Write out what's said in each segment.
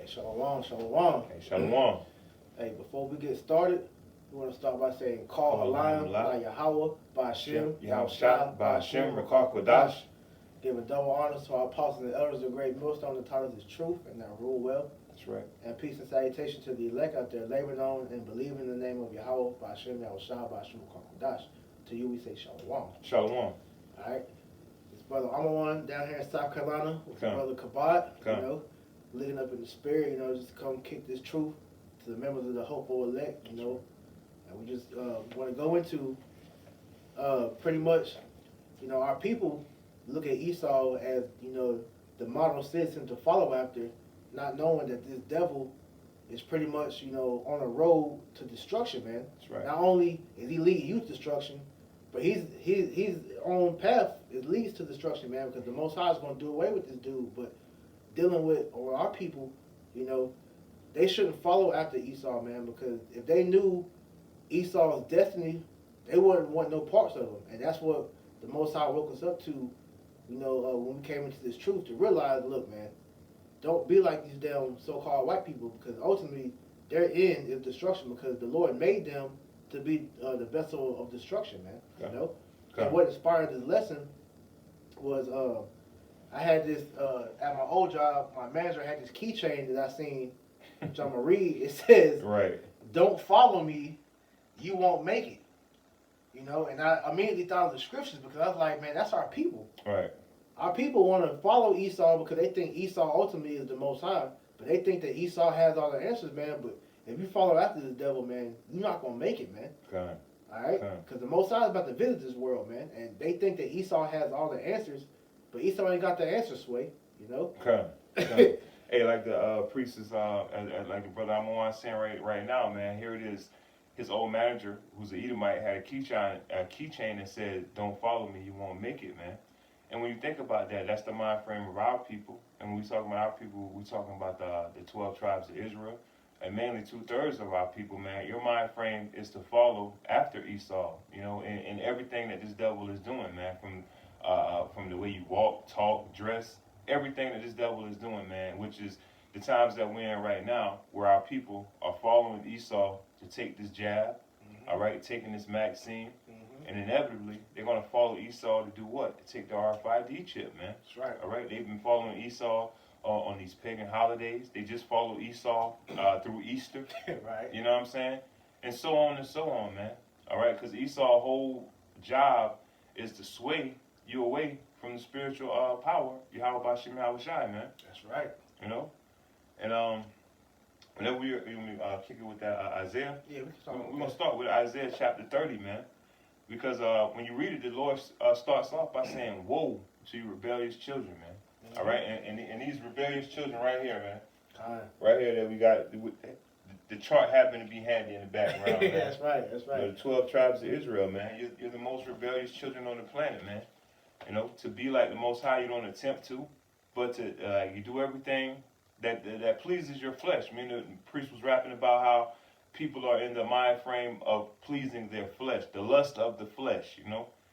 Shalom, shalom. Hey, Shalom. Hey, before we get started, we want to start by saying, Call Halayim by Yahweh, by Hashem, Yahushua, by Hashem, Rakar Kodash. Giving double honors to our apostles and elders of great millstone. The title is truth and that rule well. That's right. And peace and salutation to the elect out there laboring on and believing in the name of Yahweh, by Hashem, Yahushua, by Hashem, Rakar Kodash. To you we say Shalom. Shalom. Alright. It's Brother Amawan down here in South Carolina with Brother Kabad, leading up in the spirit, just to come kick this truth to the members of the hopeful elect, and we just want to go into pretty much, our people look at Esau as, the model citizen to follow after, not knowing that this devil is pretty much, on a road to destruction, man. That's right. Not only is he leading you to destruction, but his own path leads to destruction, man, because the Most High is going to do away with this dude, but dealing with our people, they shouldn't follow after Esau, man, because if they knew Esau's destiny, they wouldn't want no parts of him. And that's what the Most High woke us up to, when we came into this truth, to realize, look, man, don't be like these damn so-called white people, because ultimately their end is destruction, because the Lord made them to be the vessel of destruction, man. And what inspired this lesson was I had this, at my old job, my manager had this keychain that I seen, which I'm going to read. It says, right. Don't follow me, you won't make it. And I immediately thought of the scriptures, because I was like, man, that's our people. Right. Our people want to follow Esau because they think Esau ultimately is the Most High. But they think that Esau has all the answers, man. But if you follow after this devil, man, you're not going to make it, man. Okay. All right? Because the Most High is about to visit this world, man. And they think that Esau has all the answers. But Esau ain't got the answer, Sway, Okay. Hey, like the priest is, like the brother I'm saying right now, man, here it is. His old manager, who's an Edomite, had a keychain that said, don't follow me, you won't make it, man. And when you think about that, that's the mind frame of our people. And when we talk about our people, we're talking about the 12 tribes of Israel. And mainly 2/3 of our people, man, your mind frame is to follow after Esau, in everything that this devil is doing, man, from the way you walk, talk, dress, everything that this devil is doing, man, which is the times that we're in right now, where our people are following Esau to take this jab, all right, taking this vaccine, and inevitably they're going to follow Esau to do what? To take the RFID chip, man. That's right. All right, they've been following Esau on these pagan holidays. They just follow Esau through Easter. Right. You know what I'm saying? And so on, man. All right, because Esau's whole job is to sway you away from the spiritual power, Yahweh Bashim Yahushai, man. That's right. And whenever we kick it with that Isaiah, we're going to start with Isaiah chapter 30, man. Because when you read it, the Lord starts off by saying, woe to you rebellious children, man. All right? And these rebellious children right here, man. Right here that we got, the chart happened to be handy in the background, man. That's right. The 12 tribes of Israel, man. You're the most rebellious children on the planet, man. To be like the Most High, you don't attempt to, but to you do everything that pleases your flesh. I mean, the priest was rapping about how people are in the mind frame of pleasing their flesh, the lust of the flesh,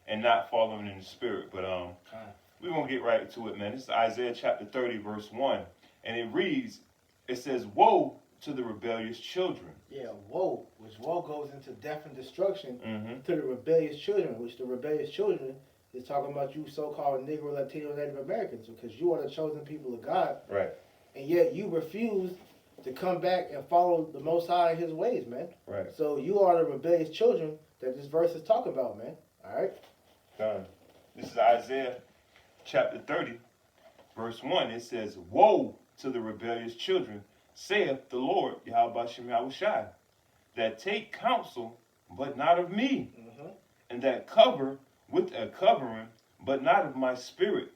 and not following in the spirit. But we're going to get right to it, man. This is Isaiah chapter 30, verse 1. And it says, woe to the rebellious children. Yeah, woe, which woe goes into death and destruction to the rebellious children, which the rebellious children is talking about you so-called Negro, Latino, Native Americans, because you are the chosen people of God. Right. And yet you refuse to come back and follow the Most High in His ways, man. Right. So you are the rebellious children that this verse is talking about, man. All right? This is Isaiah chapter 30, verse 1. It says, woe to the rebellious children, saith the Lord, Yahweh Bashim Yahushai, that take counsel, but not of me, and that cover with a covering, but not of my spirit,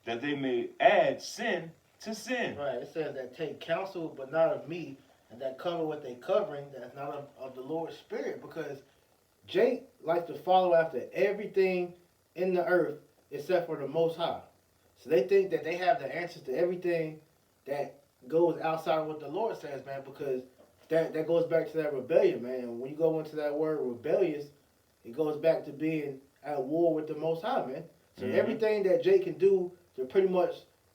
that they may add sin to sin. Right. It says that take counsel, but not of me, and that cover with a covering that's not of the Lord's Spirit, because Jake likes to follow after everything in the earth except for the Most High. So they think that they have the answers to everything that goes outside of what the Lord says, man, because that goes back to that rebellion, man. When you go into that word rebellious, it goes back to being at war with the Most High, man. So everything that Jake can do to pretty much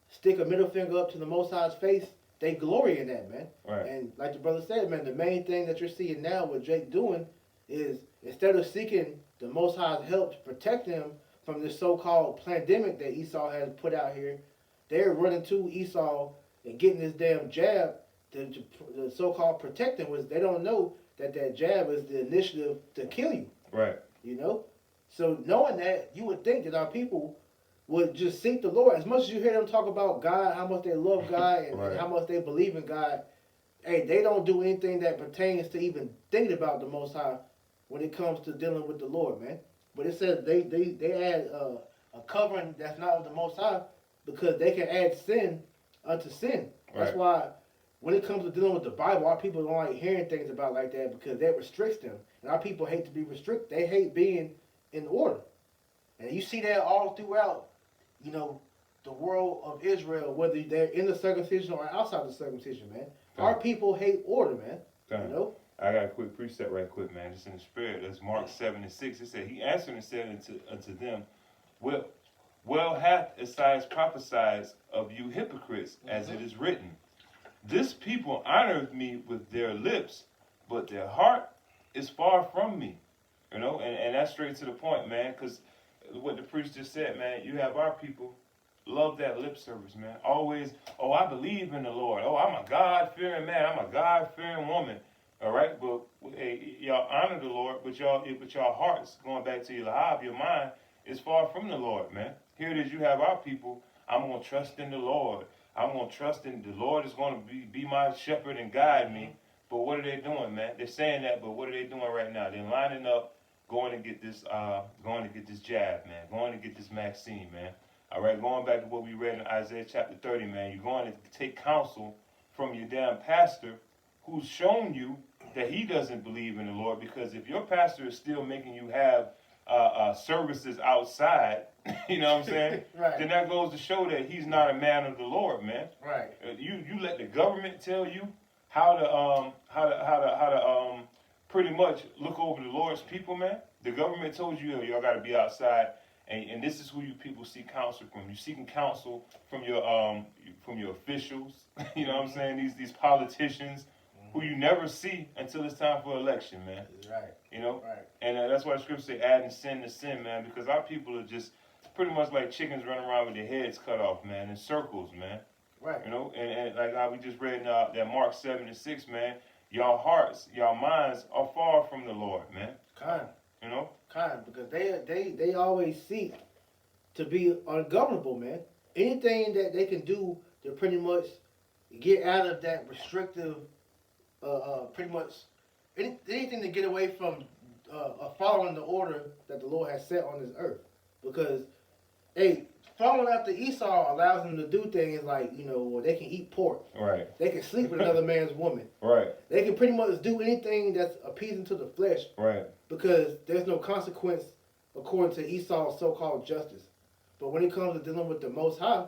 stick a middle finger up to the Most High's face, they glory in that, man. Right. And like the brother said, man, the main thing that you're seeing now with Jake doing is instead of seeking the Most High's help to protect them from this so-called pandemic that Esau has put out here, they're running to Esau and getting this damn jab to so-called protect them, which they don't know that jab is the initiative to kill you. Right. You know? So knowing that, you would think that our people would just seek the Lord. As much as you hear them talk about God, how much they love God, and, Right. and how much they believe in God, hey, they don't do anything that pertains to even thinking about the Most High when it comes to dealing with the Lord, man. But it says they add a covering that's not of the Most High because they can add sin unto sin. That's Right. why when it comes to dealing with the Bible, our people don't like hearing things about like that because that restricts them. And our people hate to be restricted. They hate being in order. And you see that all throughout, you know, the world of Israel, whether they're in the circumcision or outside the circumcision, man. Our people hate order, man. You know? I got a quick precept right quick, man, just in the spirit. That's Mark 7:6. It said, he answered and said unto them, well hath Esaias prophesied of you hypocrites, as it is written, this people honoreth me with their lips, but their heart is far from me. You know, and that's straight to the point, man, because what the priest just said, man, you have our people love that lip service, man. Always, oh, I believe in the Lord. Oh, I'm a God-fearing man. I'm a God-fearing woman. All right, but hey, y'all honor the Lord, but y'all hearts, going back to your lahab, your mind is far from the Lord, man. Here it is, you have our people. I'm gonna trust in the Lord. I'm gonna trust in the Lord is gonna be my shepherd and guide me. But what are they doing, man? They're saying that, but what are they doing right now? They're lining up, going to get this jab, man. Going to get this vaccine, man. All right, going back to what we read in Isaiah chapter 30, man. You're going to take counsel from your damn pastor who's shown you that he doesn't believe in the Lord, because if your pastor is still making you have services outside, you know what I'm saying? Right. Then that goes to show that he's not a man of the Lord, man. Right. You let the government tell you how to pretty much look over the Lord's people, man. The government told you, y'all got to be outside, and this is who you people seek counsel from. You're seeking counsel from your officials. You know what I'm saying? These politicians who you never see until it's time for election, man. Right. You know? Right. And that's why the scripture say adding sin to sin, man, because our people are just pretty much like chickens running around with their heads cut off, man, in circles, man. Right. You know, and like how we just read in that Mark 7:6, man, y'all hearts, y'all minds are far from the Lord, man. Kind. You know? Kind, because they always seek to be ungovernable, man. Anything that they can do to pretty much get out of that restrictive, pretty much anything to get away from following the order that the Lord has set on this earth. Because, hey, following after Esau allows them to do things like, you know, where they can eat pork. Right. They can sleep with another man's woman. Right. They can pretty much do anything that's appeasing to the flesh. Right. Because there's no consequence according to Esau's so-called justice. But when it comes to dealing with the Most High,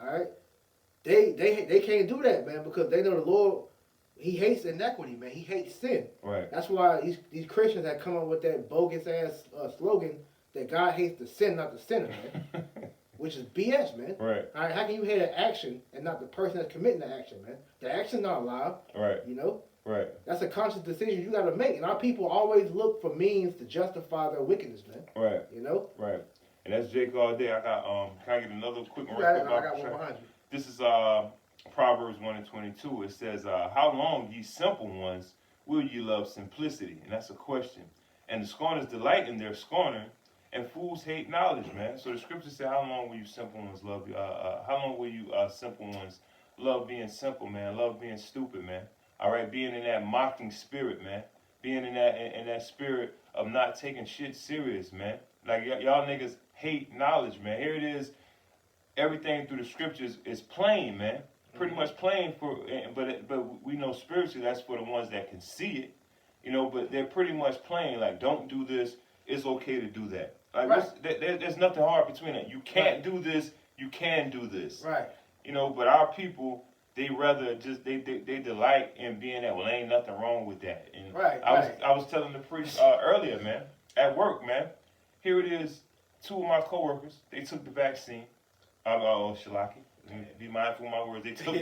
all right, they can't do that, man, because they know the Lord, he hates inequity, man. He hates sin. Right. That's why these Christians that come up with that bogus-ass slogan that God hates the sin, not the sinner, man. Which is BS, man. Right. All right, how can you hate an action and not the person that's committing the action, man? The action's not allowed. Right. You know? Right. That's a conscious decision you got to make. And our people always look for means to justify their wickedness, man. Right. You know? Right. And that's Jake all day. I got can I get another quick one? I got one behind you. This is Proverbs 1:22. It says, how long, ye simple ones, will ye love simplicity? And that's a question. And the scorners delight in their scorner, and fools hate knowledge, man. So the scriptures say, how long will you simple ones love you? How long will you simple ones love being simple, man? Love being stupid, man. All right, being in that mocking spirit, man. Being in that spirit of not taking shit serious, man. Like y'all niggas hate knowledge, man. Here it is. Everything through the scriptures is plain, man. Pretty much plain but we know spiritually that's for the ones that can see it, you know. But they're pretty much plain. Like, don't do this. It's okay to do that. Like, right. There's nothing hard between it. You can't do this. You can do this. Right. You know. But our people, they rather just they delight in being that. Well, ain't nothing wrong with that. And I was telling the priest earlier, man, at work, man. Here it is. 2 of my coworkers, they took the vaccine. Shalaki. Be mindful of my words. They took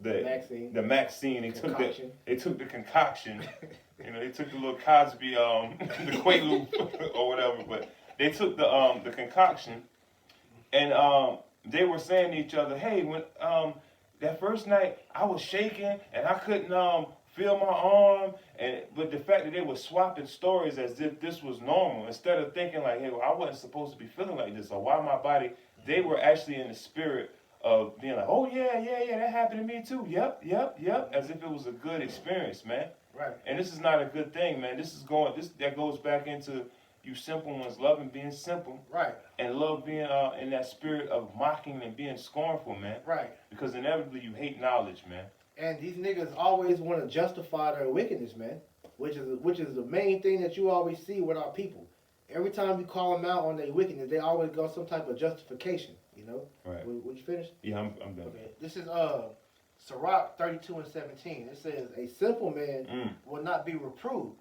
Maxine. the Maxine. Concoction. They took the concoction. You know, they took the little Cosby the Quaalude or whatever. But they took the concoction, and they were saying to each other, "Hey, when that first night I was shaking and I couldn't feel my arm." But the fact that they were swapping stories as if this was normal, instead of thinking like, "Hey, well, I wasn't supposed to be feeling like this," or "Why my body?" They were actually in the spirit of being like, "Oh yeah, that happened to me too. Yep," as if it was a good experience, man. Right. And this is not a good thing, man. That goes back into you simple ones loving being simple. Right. And love being in that spirit of mocking and being scornful, man. Right. Because inevitably you hate knowledge, man. And these niggas always want to justify their wickedness, man. Which is the main thing that you always see with our people. Every time you call them out on their wickedness, they always got some type of justification, you know? Right. Would you finish? Yeah, I'm done. Okay. This is Sirach 32:17. It says, "A simple man will not be reproved,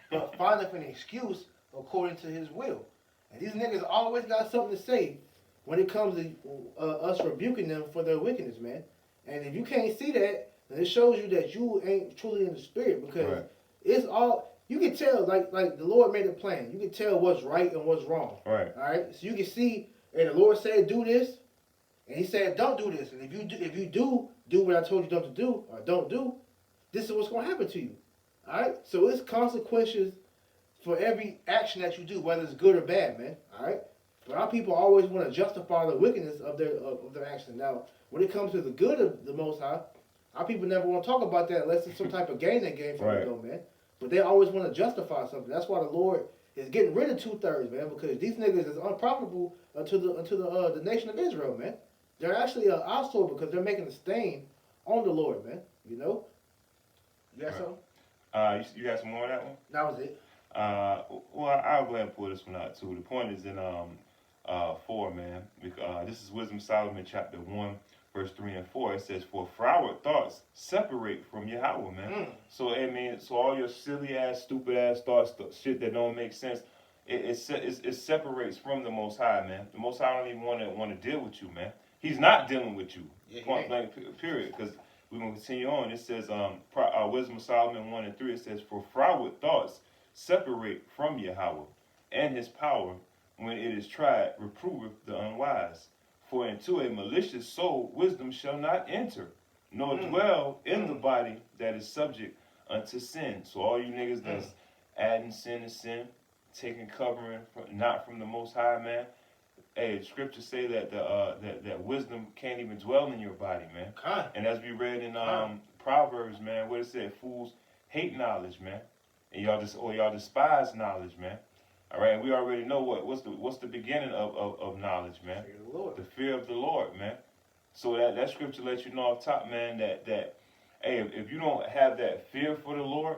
but findeth an excuse according to his will." And these niggas always got something to say when it comes to us rebuking them for their wickedness, man. And if you can't see that, then it shows you that you ain't truly in the spirit, because it's all, you can tell, like the Lord made a plan. You can tell what's right and what's wrong. Right. All right. So you can see, and the Lord said do this, and He said don't do this. And if you do what I told you don't to do, or don't do, this is what's going to happen to you. All right. So it's consequences for every action that you do, whether it's good or bad, man. All right. But our people always want to justify the wickedness of their action. Now, when it comes to the good of the Most High, our people never want to talk about that unless it's some type of gain they gain from it, though, man. But they always want to justify something. That's why the Lord is getting rid of 2/3, man, because these niggas is unprofitable unto the nation of Israel, man. They're actually an eyesore because they're making a stain on the Lord, man. You know. You got something? You got some more on that one? That was it. Well, I'll go ahead and pull this one out too. The point is in 4, man. This is Wisdom of Solomon, chapter 1, verse 3 and 4. It says, "For froward thoughts separate from Yahweh," man. So all your silly ass, stupid ass thoughts, shit that don't make sense, it separates from the Most High, man. The Most High don't even want to deal with you, man. He's not dealing with you. Point blank, period. Because we're gonna continue on. It says, Wisdom of Solomon 1 and 3. It says, "For froward thoughts separate from Yahweh, and His power, when it is tried, reproveth the unwise. For into a malicious soul wisdom shall not enter, nor dwell in the body that is subject unto sin." So all you niggas that's adding sin to sin, taking covering not from the Most High, man. Hey, the scriptures say that that wisdom can't even dwell in your body, man. And as we read in Proverbs, man, what it said, fools hate knowledge, man. And y'all despise knowledge, man. All right, and we already know what's the beginning of knowledge, man. The fear of the Lord, man. So that scripture lets you know off top, man, that hey, if you don't have that fear for the Lord,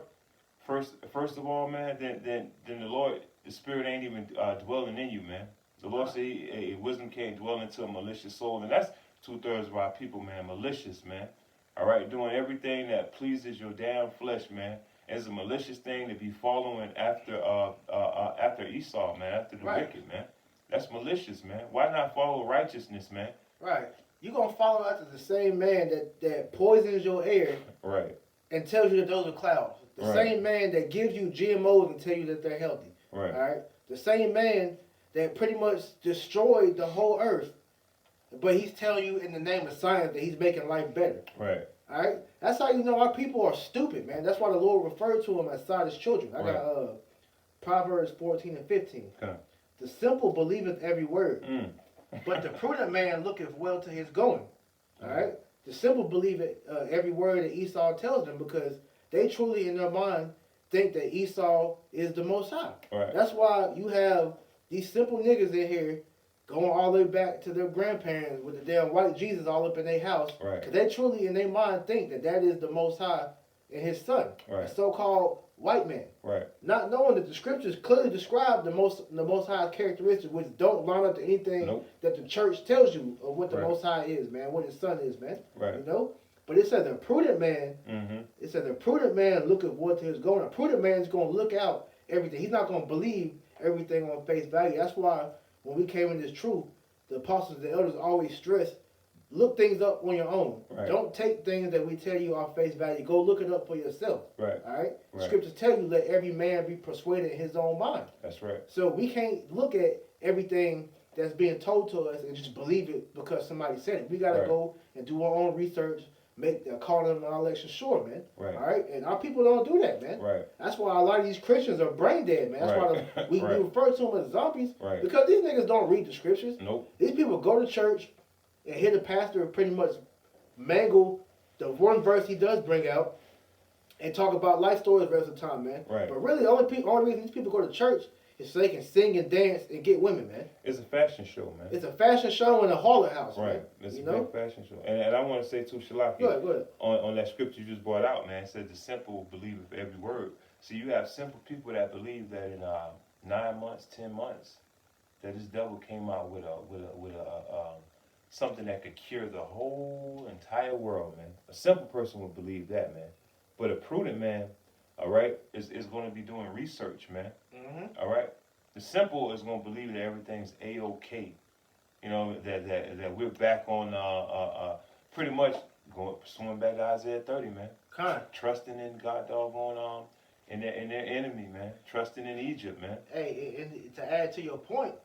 first of all, man, then the Lord, the Spirit ain't even dwelling in you, man. The Lord said wisdom can't dwell into a malicious soul, and that's 2/3 of our people, man, malicious, man. All right, doing everything that pleases your damn flesh, man. It's a malicious thing to be following after Esau, man, after the wicked, man. That's malicious, man. Why not follow righteousness, man? Right. You're going to follow after the same man that poisons your air. Right. And tells you that those are clouds. The same man that gives you GMOs and tell you that they're healthy. Right. All right. The same man that pretty much destroyed the whole earth, but he's telling you in the name of science that he's making life better. Right. All right. That's how you know our people are stupid, man. That's why the Lord referred to them as Sodom's children. I got Proverbs 14 and 15. Okay. The simple believeth every word, but the prudent man looketh well to his going. All right. The simple believe every word that Esau tells them, because they truly in their mind think that Esau is the Most High. Right. That's why you have these simple niggas in here going all the way back to their grandparents with the damn white Jesus all up in their house. Right. Because they truly in their mind think that is the Most High and His Son, right. the so-called white man. Right. Not knowing that the scriptures clearly describe the Most High's characteristics, which don't line up to anything that the church tells you of what the Most High is, man, what His Son is, man. Right. You know? But it says the prudent man, it says the prudent man looketh what to his going. A prudent man is going to look out everything. He's not going to believe everything on face value. That's why when we came in this truth, the apostles and the elders always stress, look things up on your own. Right. Don't take things that we tell you off face value. Go look it up for yourself. Right. All right? Right. Scriptures tell you, let every man be persuaded in his own mind. That's right. So we can't look at everything that's being told to us and just believe it because somebody said it. We got to Right. go and do our own research, make the calling and our election sure, man. Right. All right? And our people don't do that, man. Right. That's why a lot of these Christians are brain dead, man. That's Right. why we Right. refer to them as zombies. Right. Because these niggas don't read the scriptures. Nope. These people go to church and hear the pastor pretty much mangle the one verse he does bring out and talk about life stories the rest of the time, man. Right. But really, the only reason these people go to church is so they can sing and dance and get women, man. It's a fashion show, man. It's a fashion show in a harlot house, Right. man. It's You a know? big fashion show. And I want to say too, Shalaki, Go ahead. on that scripture you just brought out, man, it said the simple believe every word. So you have simple people that believe that in 9 months, 10 months, that this devil came out with something that could cure the whole entire world, man. A simple person would believe that, man. But a prudent man, all right, is going to be doing research, man. Mm-hmm. All right. The simple is going to believe that everything's a-okay. You know that we're back on pretty much swimming back to Isaiah 30, man. Trusting in God doggone in their enemy, man. Trusting in Egypt, man. Hey, and to add to your point,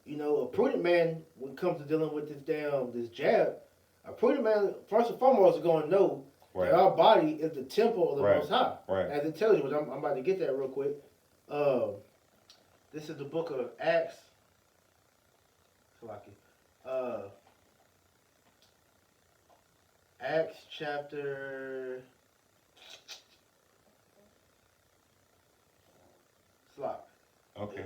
you know, a prudent man, when it comes to dealing with this jab, a prudent man, first and foremost, is going to know Right. that our body is the temple of the Right. Most High. Right. As it tells you, which I'm about to get that real quick. This is the book of Acts. Acts chapter. Okay.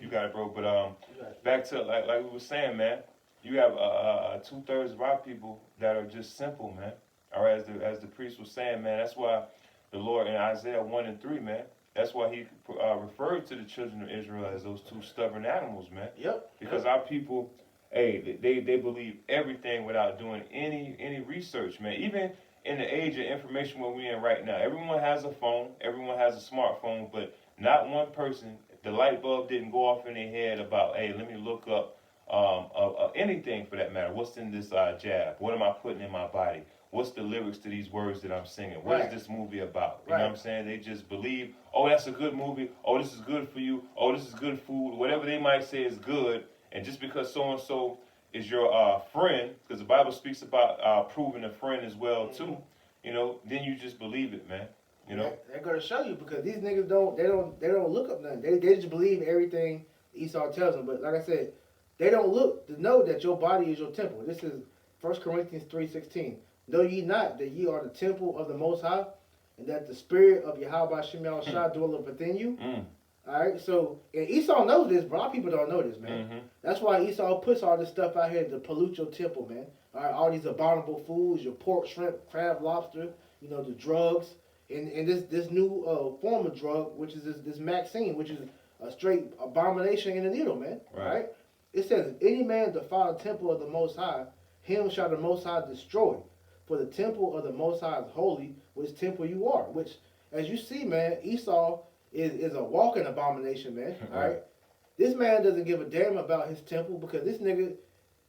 You got it, bro. But You got it. back to like we were saying, man. You have 2/3 of our people that are just simple, man. All right, as the priest was saying, man. That's why the Lord in Isaiah 1 and 3, man. That's why he referred to the children of Israel as those two stubborn animals, man. Yep. Because our people, hey, they believe everything without doing any research, man. Even in the age of information where we're in right now, everyone has a phone, everyone has a smartphone, but not one person, the light bulb didn't go off in their head about, hey, let me look up anything for that matter. What's in this jab? What am I putting in my body? What's the lyrics to these words that I'm singing? What is this movie about? You know what I'm saying? They just believe, oh, that's a good movie. Oh, this is good for you. Oh, this is good food. Whatever they might say is good. And just because so-and-so is your friend, because the Bible speaks about proving a friend as well, too, you know, then you just believe it, man. You know? They're going to show you because these niggas don't look up nothing. They just believe everything Esau tells them. But like I said, they don't look to know that your body is your temple. This is 1 Corinthians 3:16. Know ye not that ye are the temple of the Most High, and that the Spirit of Yahweh Shem Yahushua dwelleth within you? All right, so, and Esau knows this, but our people don't know this, man. That's why Esau puts all this stuff out here to pollute your temple, man. All right, all these abominable foods, your pork, shrimp, crab, lobster, you know, the drugs, and this new form of drug, which is this Maxine, which is a straight abomination in the needle, man. All right? It says, if any man defile the temple of the Most High, him shall the Most High destroy. For the temple of the Most High is holy, which temple you are. Which, as you see, man, Esau is a walking abomination, man. All right? This man doesn't give a damn about his temple because this nigga,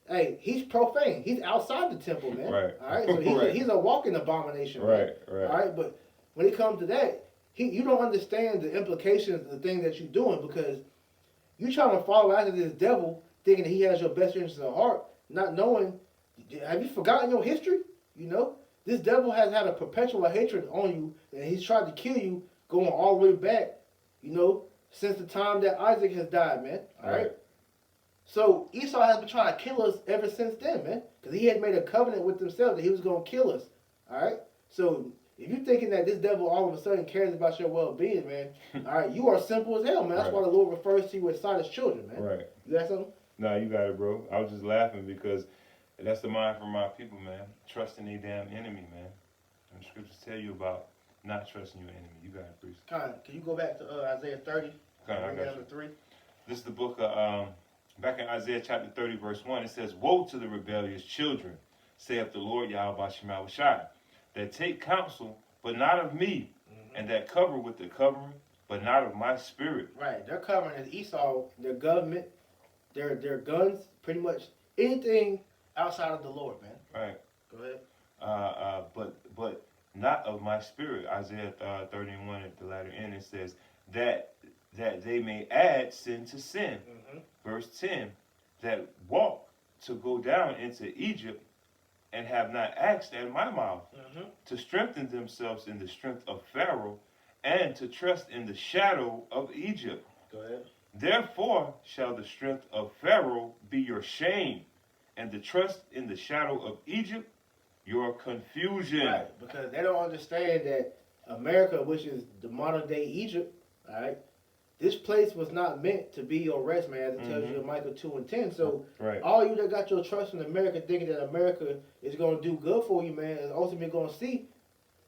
hey, he's profane. He's outside the temple, man. Right. All right? So he's a walking abomination, man. Right. All right? But when it comes to that, you don't understand the implications of the thing that you're doing because you trying to follow after this devil thinking that he has your best interests at heart, not knowing, have you forgotten your history? You know, this devil has had a perpetual hatred on you, and he's tried to kill you going all the way back, you know, since the time that Isaac has died, man. All right? So Esau has been trying to kill us ever since then, man, because he had made a covenant with himself that he was going to kill us. All right? So if you're thinking that this devil all of a sudden cares about your well-being, man, all right, you are simple as hell, man. That's why the Lord refers to you as Sodom's children, man. Right. You got something? No, you got it, bro. I was just laughing because that's the mind from my people, man. Trusting a damn enemy, man. And the scriptures tell you about not trusting your enemy. You got it, priest. Con, can you go back to Isaiah 30? Con, I got you. 3. This is the book of, back in Isaiah chapter 30, verse 1, it says, woe to the rebellious children, saith the Lord Yahweh Shem Yahushua, that take counsel, but not of me, and that cover with the covering, but not of my spirit. Right. They're covering as Esau, their government, their guns, pretty much anything outside of the Lord, man. Right. Go ahead. But not of my spirit. Isaiah 31 at the latter end, it says that they may add sin to sin. Mm-hmm. Verse 10, that walk to go down into Egypt and have not asked at my mouth, Mm-hmm. to strengthen themselves in the strength of Pharaoh and to trust in the shadow of Egypt. Go ahead. Therefore shall the strength of Pharaoh be your shame, and the trust in the shadow of Egypt your confusion. Right, because they don't understand that America, which is the modern day Egypt, all right, this place was not meant to be your rest, man, as it tells you in Micah 2 and 10. So, Right. all you that got your trust in America thinking that America is going to do good for you, man, is ultimately going to see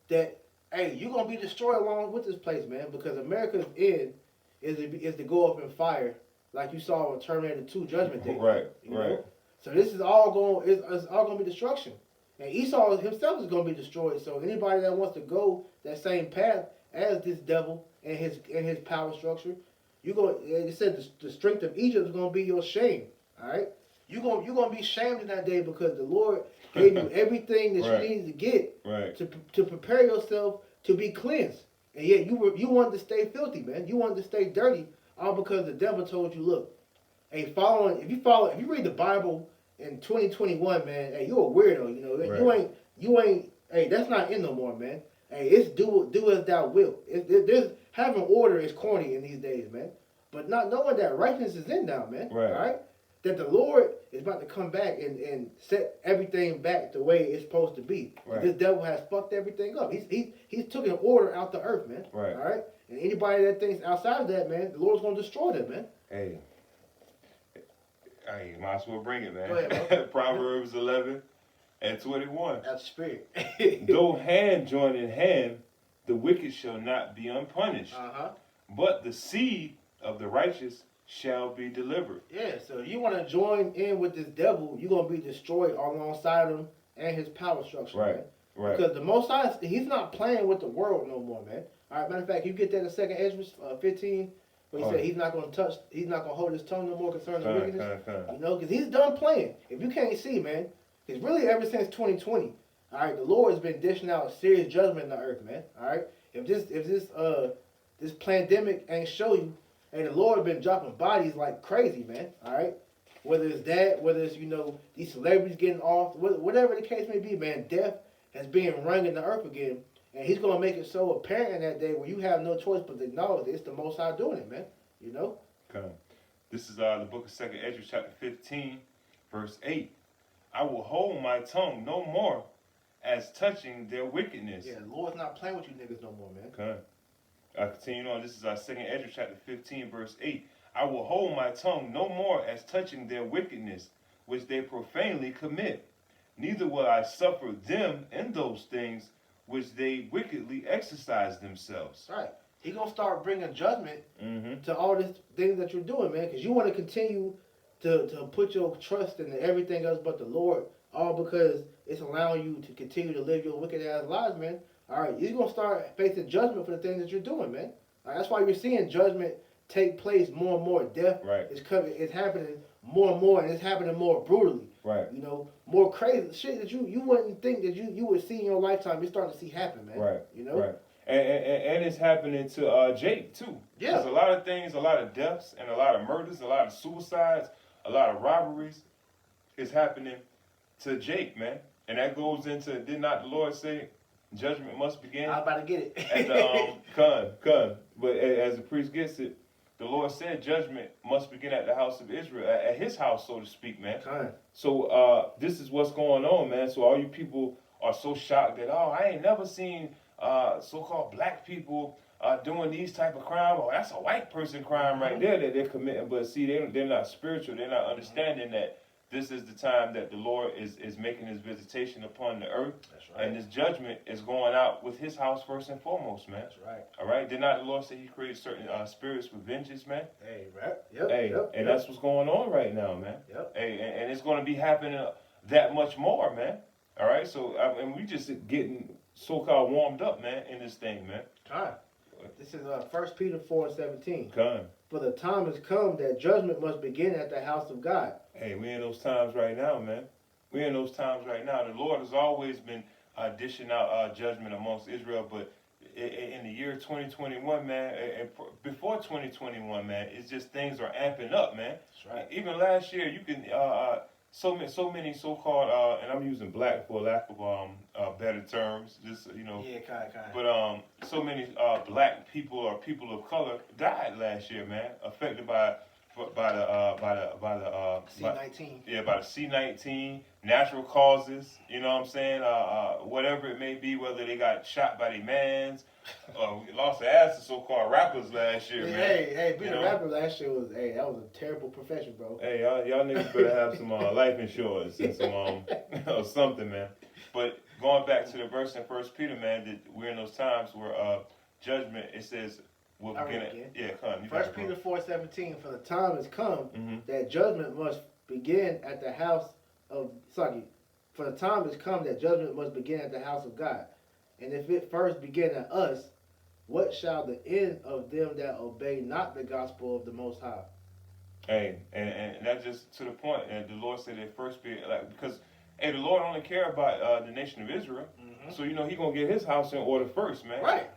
that, hey, you're going to be destroyed along with this place, man, because America's end is to go up in fire, like you saw in Terminator 2 Judgment Day. Right, you right. know? So this is all going, it's all going to be destruction. And Esau himself is going to be destroyed. So anybody that wants to go that same path as this devil and his power structure, you go. It said the strength of Egypt is going to be your shame. All right, you're going to be shamed in that day because the Lord gave you everything that Right. you needed to get Right. to prepare yourself to be cleansed. And yet you wanted to stay filthy, man. You wanted to stay dirty, all because the devil told you, look, hey, if you read the Bible in 2021, man, hey, you're a weirdo. You know, Right. you ain't. Hey, that's not in no more, man. Hey, it's do as thou wilt. There's having order is corny in these days, man. But not knowing that righteousness is in now, man. Right. All right. That the Lord is about to come back and set everything back the way it's supposed to be. Right. This devil has fucked everything up. He's took an order out the earth, man. Right. All right. And anybody that thinks outside of that, man, the Lord's gonna destroy them, man. Hey, might as well bring it, man. Go ahead, bro. Proverbs 11 and 21. That's spirit. Though hand join in hand, the wicked shall not be unpunished, Uh-huh. but the seed of the righteous shall be delivered. Yeah, so if you want to join in with this devil, you're going to be destroyed alongside him and his power structure, Right, man. right. Because the Most High, he's not playing with the world no more, man. All right, matter of fact, you get that in 2nd Ezra 15, where he said he's not going to hold his tongue no more concerning wickedness. You know, because he's done playing. If you can't see, man, because really ever since 2020, all right, the Lord has been dishing out serious judgment in the earth, man. All right, if this pandemic ain't show you, and the Lord been dropping bodies like crazy, man. All right, whether it's that, whether it's these celebrities getting off, whatever the case may be, man. Death has been rung in the earth again, and He's gonna make it so apparent in that day where you have no choice but to acknowledge it's the Most High doing it, man. You know. Okay. This is the book of 2nd Ezra, chapter 15, verse 8. I will hold my tongue no more as touching their wickedness. Yeah, the Lord's not playing with you niggas no more, man. Okay. I continue on. This is 2nd Ezra, chapter 15, verse 8. I will hold my tongue no more as touching their wickedness, which they profanely commit. Neither will I suffer them in those things which they wickedly exercise themselves. Right. He gonna start bringing judgment Mm-hmm. to all this things that you're doing, man, because you want to continue to put your trust in everything else but the Lord, all because it's allowing you to continue to live your wicked ass lives, man. All right, you're gonna start facing judgment for the things that you're doing, man. All right, that's why you're seeing judgment take place more and more. Death Right. it's happening more and more, and it's happening more brutally. Right. You know, more crazy shit that you wouldn't think that you would see in your lifetime. You're starting to see happen, man. Right. You know. Right. And it's happening to Jake too. Yeah. There's a lot of things, a lot of deaths, and a lot of murders, a lot of suicides, a lot of robberies is happening to Jake, man. And that goes into, did not the Lord say judgment must begin I'm about to get it. at the Con. But as the priest gets it, the Lord said judgment must begin at the house of Israel, at his house, so to speak, man. Con. So this is what's going on, man. So all you people are so shocked that, oh, I ain't never seen so-called black people doing these type of crime. Oh, that's a white person crime right there that they're committing. But see, they're not spiritual. They're not understanding that this is the time that the Lord is making his visitation upon the earth. That's right. And this judgment is going out with his house first and foremost, man. That's right. All right? Did not the Lord say he created certain spirits with vengeance, man? Hey, right. Yep. Hey, yep, and yep. that's what's going on right now, man. Yep. Hey, and it's going to be happening that much more, man. All right? So, and we just getting so-called warmed up, man, in this thing, man. Con. This is 1 Peter 4:17. Come. For the time has come that judgment must begin at the house of God. Hey, we in those times right now, man. We in those times right now. The Lord has always been dishing out judgment amongst Israel, but in the year 2021, man, and before 2021, man, it's just things are amping up, man. That's right. Even last year, you can so many so-called and I'm using black for lack of better terms, just Yeah, kind. but so many black people or people of color died last year, man, affected by the C-19. by the C-19 natural causes. You know what I'm saying? Whatever it may be, whether they got shot by their mans, we lost the ass to so-called rappers last year, man. Hey, being a rapper last year was that was a terrible profession, bro. Hey, y'all niggas better have some life insurance and some or something, man. But going back to the verse in 1 Peter, man, that we're in those times where judgment, it says, will begin at, yeah, come. 1 Peter 4:17, for the time has come Mm-hmm. that judgment must begin at the house of, for the time has come that judgment must begin at the house of God. And if it first begin at us, what shall the end of them that obey not the gospel of the Most High? Hey, and that's just to the point. And the Lord said it first be like because the Lord only care about the nation of Israel. Mm-hmm. So He gonna get His house in order first, man. Right.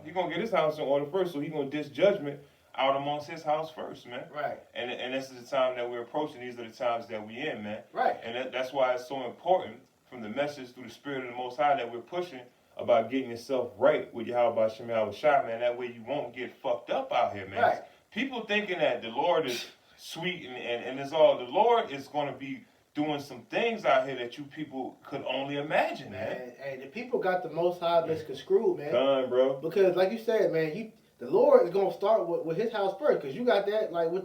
He gonna get His house in order first. So He gonna dish judgment out amongst His house first, man. Right. And this is the time that we're approaching. These are the times that we in, man. Right. And that's why it's so important from the message through the Spirit of the Most High that we're pushing about getting yourself right with Yahweh Shem Shai, man. That way you won't get fucked up out here, man. Right. People thinking that the Lord is sweet and it's all. The Lord is going to be doing some things out here that you people could only imagine, man. Hey, the people got the Most High misconstrued, man. Done, bro. Because, like you said, man, the Lord is gonna start with His house first. Because you got that, like with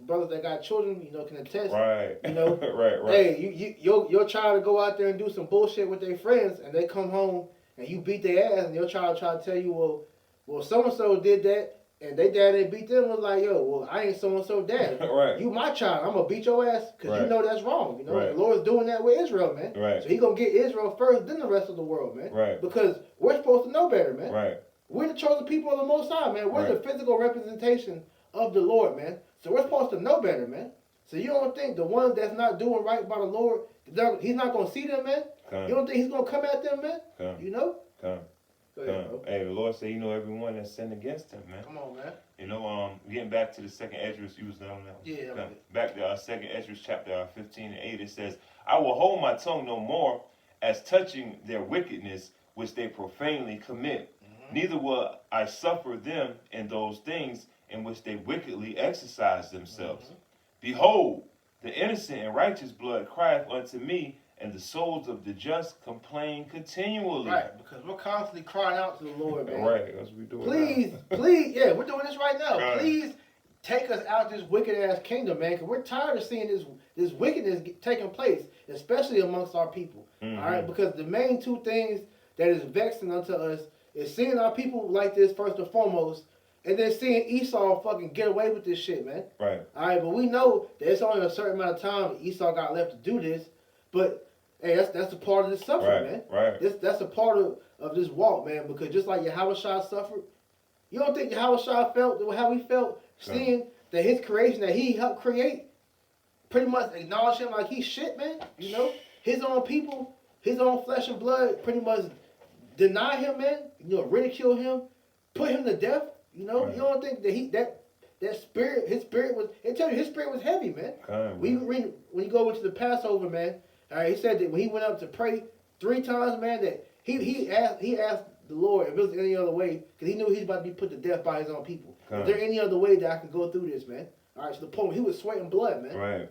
brothers that got children, can attest. Right. right. Hey, your child to go out there and do some bullshit with their friends, and they come home and you beat their ass, and your child try to tell you, well, so and so did that, and they dad ain't beat them. Was like, yo, well, I ain't so and so dad. Right. You my child, I'm gonna beat your ass because Right. you know that's wrong. Right. The Lord's doing that with Israel, man. Right. So He gonna get Israel first, then the rest of the world, man. Right. Because we're supposed to know better, man. Right. We're the chosen people of the Most High, man. We're Right. the physical representation of the Lord, man. So we're supposed to know better, man. So you don't think the ones that's not doing right by the Lord, He's not going to see them, man? Come. You don't think He's going to come at them, man? Come. You know? Come. Go ahead, bro. Hey, the Lord said, everyone that sinned against Him, man. Come on, man. Getting back to the second Esdras, you was done on that one. Yeah. Come. Back to second Esdras chapter 15 and 8, it says, I will hold my tongue no more as touching their wickedness which they profanely commit. Mm-hmm. Neither will I suffer them in those things in which they wickedly exercise themselves. Mm-hmm. Behold, the innocent and righteous blood crieth unto me, and the souls of the just complain continually. Right, because we're constantly crying out to the Lord, man. Right, that's what we're doing. Please, yeah, we're doing this right now. Right. Please take us out of this wicked ass kingdom, man, because we're tired of seeing this wickedness taking place, especially amongst our people. Mm-hmm. All right, because the main two things that is vexing unto us is seeing our people like this first and foremost, and then seeing Esau fucking get away with this shit, man. Right. All right, but we know that it's only a certain amount of time Esau got left to do this, but hey, that's a part of this suffering, man. Right. That's a part of this walk, man, because just like Yahweh Shai suffered, you don't think Yahweh Shai felt how he felt seeing that his creation that he helped create pretty much acknowledge him like he's shit, man? His own people, his own flesh and blood pretty much deny him, man, ridicule him, put him to death, Right. You don't think that that spirit, his spirit was, it tell you his spirit was heavy, man. When you go into the Passover, man, all right, he said that when he went up to pray 3 times, man, that he asked the Lord if it was any other way, because he knew he was about to be put to death by his own people. Is there any other way that I can go through this, man? All right, so the point, he was sweating blood, man. Right.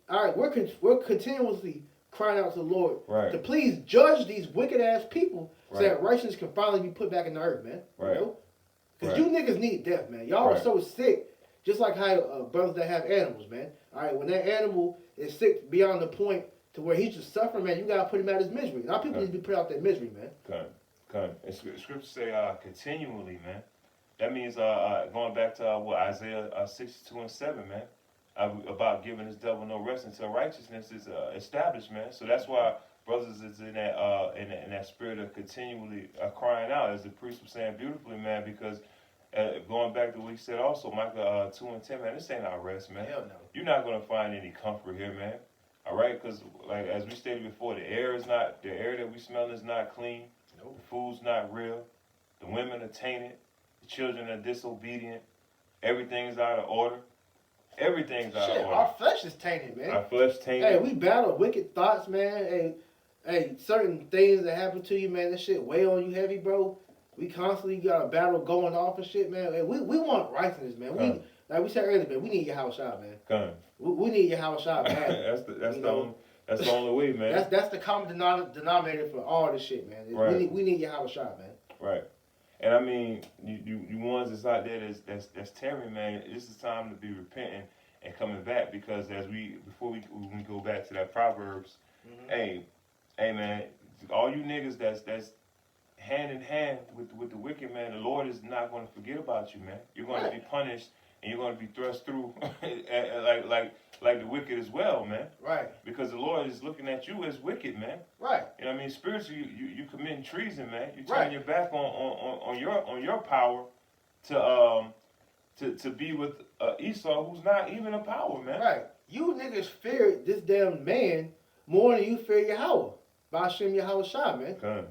All right, we're continuously crying out to the Lord Right. to please judge these wicked ass people so Right. that righteousness can finally be put back in the earth, man. Right. Because Right. you niggas need death, man. Y'all are Right. so sick, just like how brothers that have animals, man. All right, when that animal is sick beyond the point to where he's just suffering, man, you gotta put him out his misery. And our people need to be put out their misery, man. Come. And scripture say continually, man. That means going back to Isaiah 62 and 7, man. About giving this devil no rest until righteousness is established, man. So that's why brothers is in that spirit of continually crying out, as the priest was saying beautifully, man. Because going back to what he said also, Micah 2:10, man, this ain't our rest, man. Hell no. You're not gonna find any comfort here, man. All right, because like as we stated before, the air that we smell is not clean. Nope. The food's not real. The women are tainted. The children are disobedient. Everything's out of order. Everything's out Shit, of order. our flesh is tainted, man. Our flesh tainted. Hey, we battle wicked thoughts, man. Hey, certain things that happen to you, man, that shit weigh on you heavy, bro. We constantly got a battle going off and shit, man. Hey, we want righteousness, man. Like we said earlier, man, we need your house shot, man. Come. We need your house shot, man. that's the only way, man. That's the common denominator for all this shit, man. Right. We need your house shot, man. Right. And I mean, you ones that's out there that's tearing, man. This is time to be repenting and coming back, because before we go back to that Proverbs, hey man, all you niggas that's hand in hand with the wicked, man, the Lord is not going to forget about you, man. You're going to be punished, and you're going to be thrust through like the wicked as well, man. Right. Because the Lord is looking at you as wicked, man. Right. You know what I mean? Spiritually, you committing treason, man. You Right. turning your back on your power to be with Esau, who's not even a power, man. Right. You niggas fear this damn man more than you fear Yahweh. Ba'ashem Yahweh Shah, man. Okay.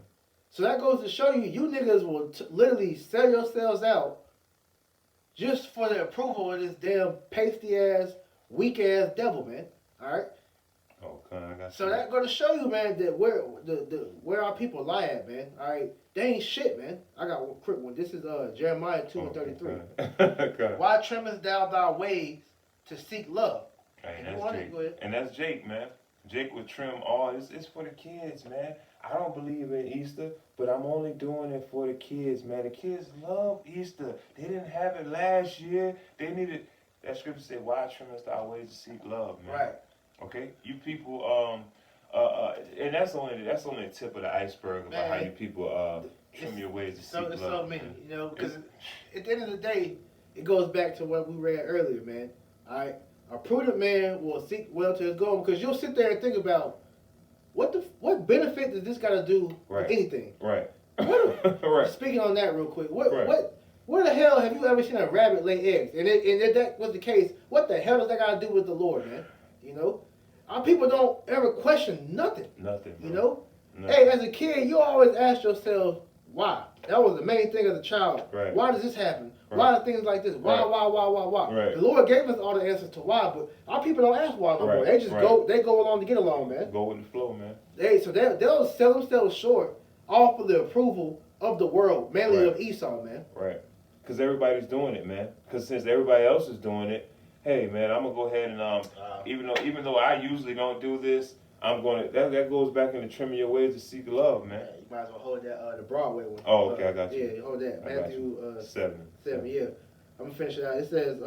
So that goes to show you niggas will literally sell yourselves out just for the approval of this damn pasty ass, weak ass devil, man. All right. Okay, I got So you. that going to show you, man, that where our people lie at, man. All right. They ain't shit, man. I got one quick one. This is Jeremiah 2:33. Okay. Why trimmest thou thy ways to seek love? Hey, And that's you want it, Jake. go ahead. And that's Jake, man. Jake would trim all. It's for the kids, man. I don't believe in Easter, but I'm only doing it for the kids, man. The kids love Easter. They didn't have it last year. They needed. That scripture said, "Why trimmest thy ways to seek love, man?" Right. Okay, you people. And that's only the tip of the iceberg about how you people trim your ways to seek love. It's so many, man. you know, because at the end of the day, it goes back to what we read earlier, man. All right, a prudent man will seek well to his goal, because you'll sit there and think about what benefit does this got to do with anything? Right. Right. Speaking on that real quick, Right. where the hell have you ever seen a rabbit lay eggs? And if that was the case, what the hell does that got to do with the Lord, man? You know, our people don't ever question nothing. Nothing. Bro. You know. Nothing. Hey, as a kid, you always ask yourself, why? That was the main thing as a child. Right. Why does this happen? Right. Why are things like this? Why? Right. The Lord gave us all the answers to why, but our people don't ask why no more. Right. They just go along to get along, man. Go with the flow, man. They'll sell themselves short off of the approval of the world, mainly of Esau, man. Right. Because everybody's doing it, man. Because since everybody else is doing it, hey, man, I'm gonna go ahead and even though I usually don't do this, I'm gonna that goes back into trimming your ways to seek love, man. You might as well hold that the Broadway one. Oh, okay, I got you. Yeah, hold that. I got Matthew 7. 7, yeah. I'm gonna finish it out. It says,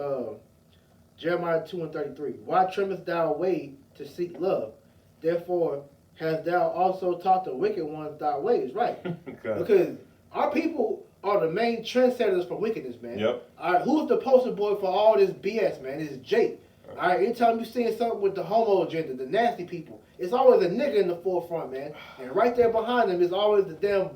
Jeremiah 2:33. Why trimmest thou way to seek love? Therefore hast thou also taught the wicked ones thy ways. Right. Okay. Because our people are the main trendsetters for wickedness, man. Yep. All right, who's the poster boy for all this BS, man? It's Jake. All right, anytime you seeing something with the homo agenda, the nasty people, it's always a nigga in the forefront, man. And right there behind them is always the damn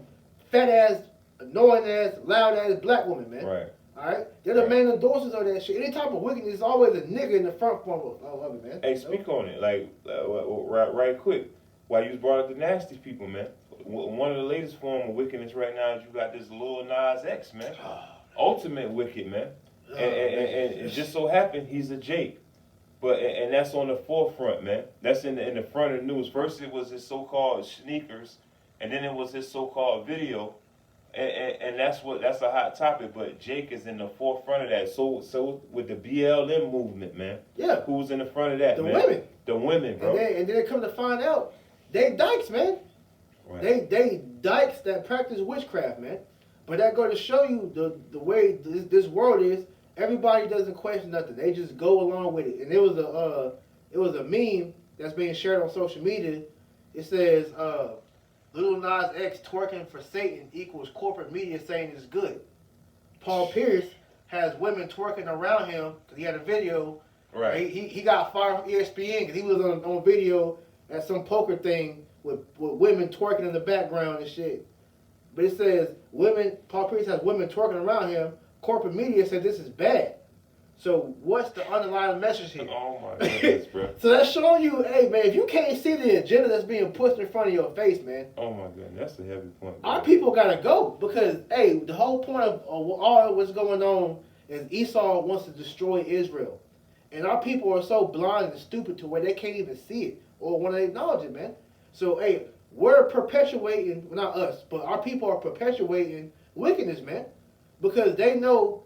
fat ass, annoying ass, loud ass black woman, man. Right. All right, they're the main endorsers of that shit. Any type of wickedness is always a nigga in the front of it, man. Hey, speak on it, like right quick. Why you brought up the nasty people, man? One of the latest form of wickedness right now is you got this Lil Nas X, man. Ultimate wicked, man. And it just so happened he's a Jake. And that's on the forefront, man. That's in the front of the news. First it was his so-called sneakers, and then it was his so-called video. And that's a hot topic, but Jake is in the forefront of that. So with the BLM movement, man. Yeah. Who's in the front of that, The man? women. The women, bro. And then they come to find out, they dykes, man. Right. They dykes that practice witchcraft, man. But that go to show you the way this world is. Everybody doesn't question nothing. They just go along with it. And it was a meme that's being shared on social media. It says, Lil Nas X twerking for Satan equals corporate media saying it's good. Paul Pierce has women twerking around him because he had a video. Right. He got fired from ESPN because he was on video at some poker thing with women twerking in the background and shit. But it says Paul Pierce has women twerking around him. Corporate media said this is bad. So what's the underlying message here? Oh my goodness, bro. So that's showing you, hey man, if you can't see the agenda that's being pushed in front of your face, man. Oh my goodness, that's a heavy point. Bro. Our people gotta go because, hey, the whole point of all what's going on is Esau wants to destroy Israel, and our people are so blind and stupid to where they can't even see it or want to acknowledge it, man. So, hey, we're perpetuating, well, not us, but our people are perpetuating wickedness, man, because they know.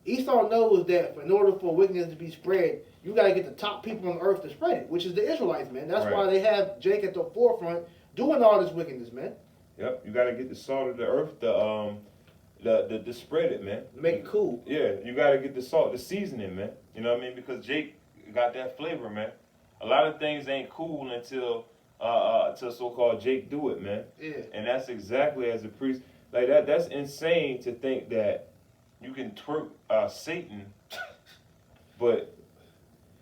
Esau knows that in order for wickedness to be spread, you got to get the top people on earth to spread it, which is the Israelites, man. That's why they have Jake at the forefront doing all this wickedness, man. Yep, you got to get the salt of the earth to spread it, man. Make it cool. Yeah, you got to get the salt, the seasoning, man. You know what I mean? Because Jake got that flavor, man. A lot of things ain't cool until so-called Jake do it, man. Yeah. And that's exactly as a priest. Like that. That's insane to think that you can twerk Satan, but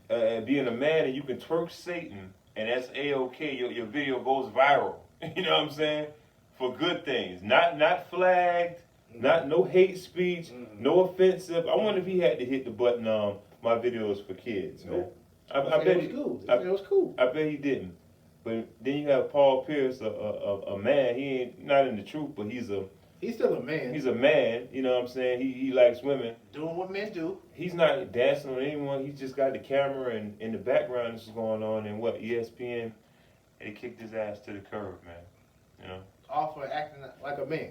being a man and you can twerk Satan, and that's A-OK. Your video goes viral. You know what I'm saying? For good things, not flagged, no hate speech, no offensive. I wonder if he had to hit the button. My videos for kids, man. I bet it was cool. I bet he didn't. But then you have Paul Pierce, a man. He ain't not in the truth, but he's still a man. He's a man, you know what I'm saying? He likes women. Doing what men do. He's not dancing on anyone. He's just got the camera and in the background this is going on and ESPN, and they kicked his ass to the curb, man. You know? All for acting like a man.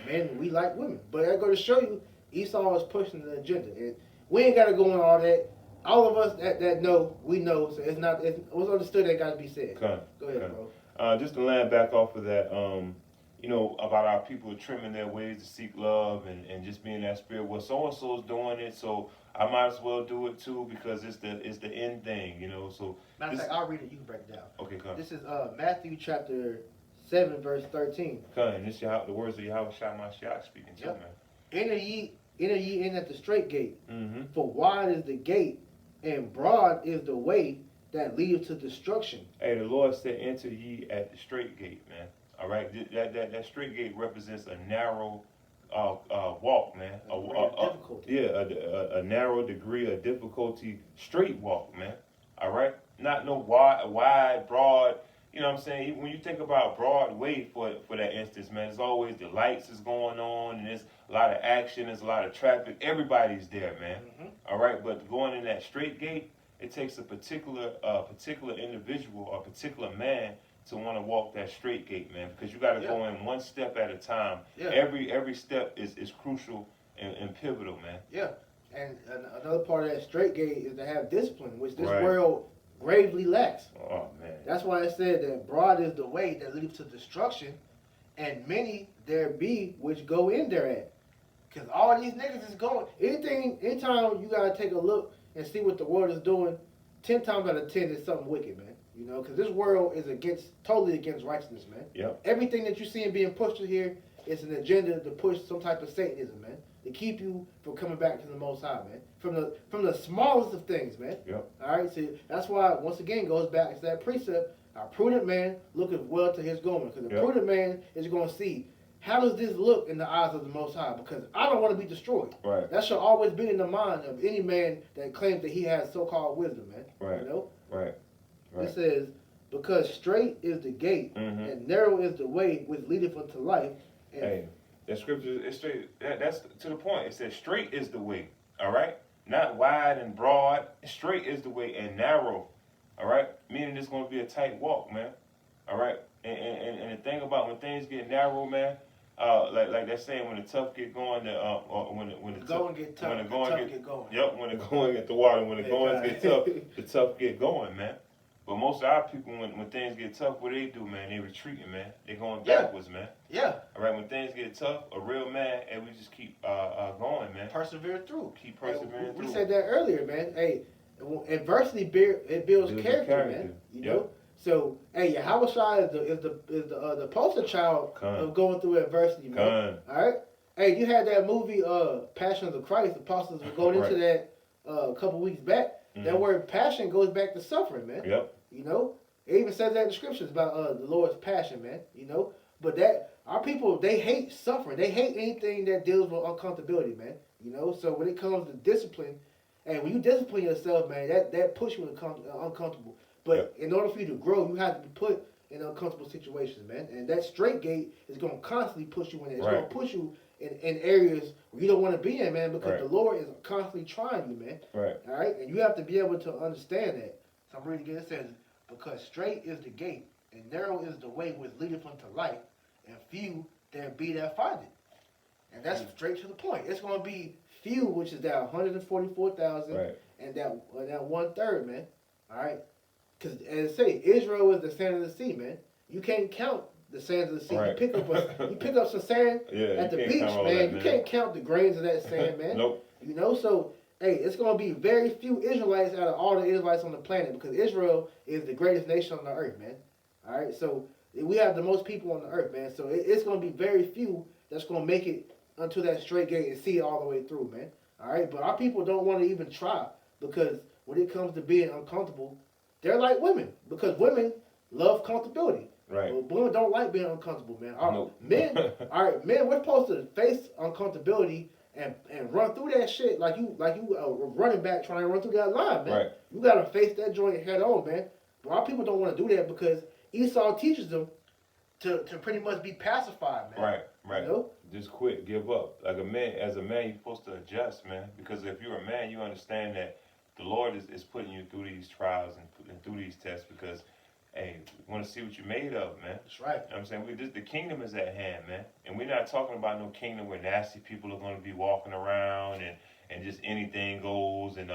Men, we like women. But I go to show you, Esau is pushing the agenda. And we ain't got to go on all that. All of us that know, we know. So it was understood that got to be said. Go ahead, bro. Just to land back off of that, you know, about our people trimming their ways to seek love and just being that spirit. Well, so-and-so's doing it, so I might as well do it too because it's the end thing, you know. So matter of fact, I'll read it. You can break it down. Okay, come. This is Matthew chapter 7, verse 13. Come, this the words of Yahweh Shai Mashiach speaking to, man. Enter ye in at the straight gate, for Mm-hmm. wide is the gate, and broad is the way that leads to destruction. Hey, the Lord said, enter ye at the straight gate, man. All right, that straight gate represents a narrow walk, man. A narrow degree of difficulty, straight walk, man. All right, not no wide, broad. You know what I'm saying? When you think about Broadway for that instance, man, there's always the lights is going on, and there's a lot of action, there's a lot of traffic. Everybody's there, man. Mm-hmm. All right, but going in that straight gate, it takes a particular individual or particular man to want to walk that straight gate, man, because you got to go in one step at a time. Yeah. Every step is crucial and pivotal, man. Yeah, and another part of that straight gate is to have discipline, which this Right. world gravely lacks. Oh man. That's why it said that broad is the way that leads to destruction, and many there be which go in thereat. Because all these niggas is going. Anytime you gotta take a look and see what the world is doing, 10 times out of 10 is something wicked, man. You know, because this world is totally against righteousness, man. Yep. Everything that you see being pushed in here is an agenda to push some type of Satanism, man. To keep you from coming back to the Most High, man. From the smallest of things, man. Yep. All right, see, that's why, once again, goes back to that precept, a prudent man looketh well to his going. Because the prudent man is going to see, how does this look in the eyes of the Most High? Because I don't want to be destroyed. Right. That should always be in the mind of any man that claims that he has so-called wisdom, man. Right. You know? Right. It says, because straight is the gate, and narrow is the way which leadeth unto life. And hey, that scripture is straight. That's to the point. It says straight is the way. All right, not wide and broad. Straight is the way and narrow. All right, meaning it's going to be a tight walk, man. All right, and the thing about when things get narrow, man. Like they're saying, when the tough get going, or when the going get tough, when the going get going. Yep, when the going get the water, when the goings get tough, the tough get going, man. But most of our people, when things get tough, what they do, man? They retreating, man. They going backwards, man. Yeah. All right, when things get tough, a real man, and we just keep going, man. Persevere through. Keep persevering through. We said that earlier, man. Hey, adversity builds character, man. You know. So, hey, Yahweh Shai is the poster child of going through adversity, man. All right. Hey, you had that movie, Passion of the Christ. The apostles were going into that a couple weeks back. That word passion goes back to suffering, man. Yep. You know, It even says that in the scriptures about the Lord's passion, man. You know, but that our people they hate suffering. They hate anything that deals with uncomfortability, man. You know, so when it comes to discipline, and when you discipline yourself, man, that puts you in uncomfortable. But in order for you to grow, you have to be put in uncomfortable situations, man. And that straight gate is going to constantly push you in there. It's going to push you in areas where you don't want to be in, man, because the Lord is constantly trying you, man. Right. All right? And you have to be able to understand that. So I'm reading again. It says, because straight is the gate, and narrow is the way which leadeth unto life, and few there be that find it. And that's straight to the point. It's going to be few, which is that 144,000, and that 1/3, man. All right? Because, as I say, Israel is the sand of the sea, man. You can't count the sands of the sea. Right. You pick up some sand at the beach, man. You can't count the grains of that sand, man. Nope. You know, so, hey, it's going to be very few Israelites out of all the Israelites on the planet because Israel is the greatest nation on the earth, man. All right? So, we have the most people on the earth, man. So, it's going to be very few that's going to make it unto that straight gate and see it all the way through, man. All right? But our people don't want to even try because when it comes to being uncomfortable, they're like women because women love comfortability. Right. But women don't like being uncomfortable, man. Nope. Men, men, we're supposed to face uncomfortability and run through that shit like you a running back trying to run through that line, man. Right. You gotta face that joint head on, man. But our people don't want to do that because Esau teaches them to pretty much be pacified, man. Right. You know? Just quit, give up. Like as a man, you're supposed to adjust, man. Because if you're a man, you understand that the Lord is putting you through these trials and through these tests because, hey, we want to see what you're made of, man. That's right. You know what I'm saying? The kingdom is at hand, man. And we're not talking about no kingdom where nasty people are going to be walking around and just anything goes and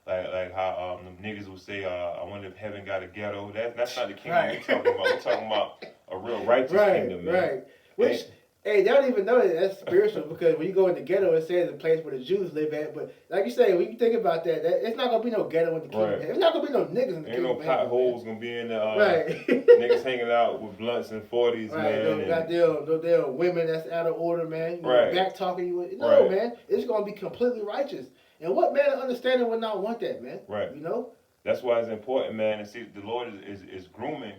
like how the niggas would say, I wonder if heaven got a ghetto. That's not the kingdom we're talking about. We're talking about a real righteous kingdom, man. Right. Which, hey, they don't even know that that's spiritual because when you go in the ghetto, it says the place where the Jews live at. But like you say, when you think about that it's not gonna be no ghetto in the kingdom. It's not gonna be no niggas in the kingdom. Ain't no potholes gonna be in the right. niggas hanging out with blunts and 40s, man. No goddamn women that's out of order, man. Back talking you. No, man. It's gonna be completely righteous. And what man of understanding would not want that, man? Right. You know. That's why it's important, man. And see, the Lord is grooming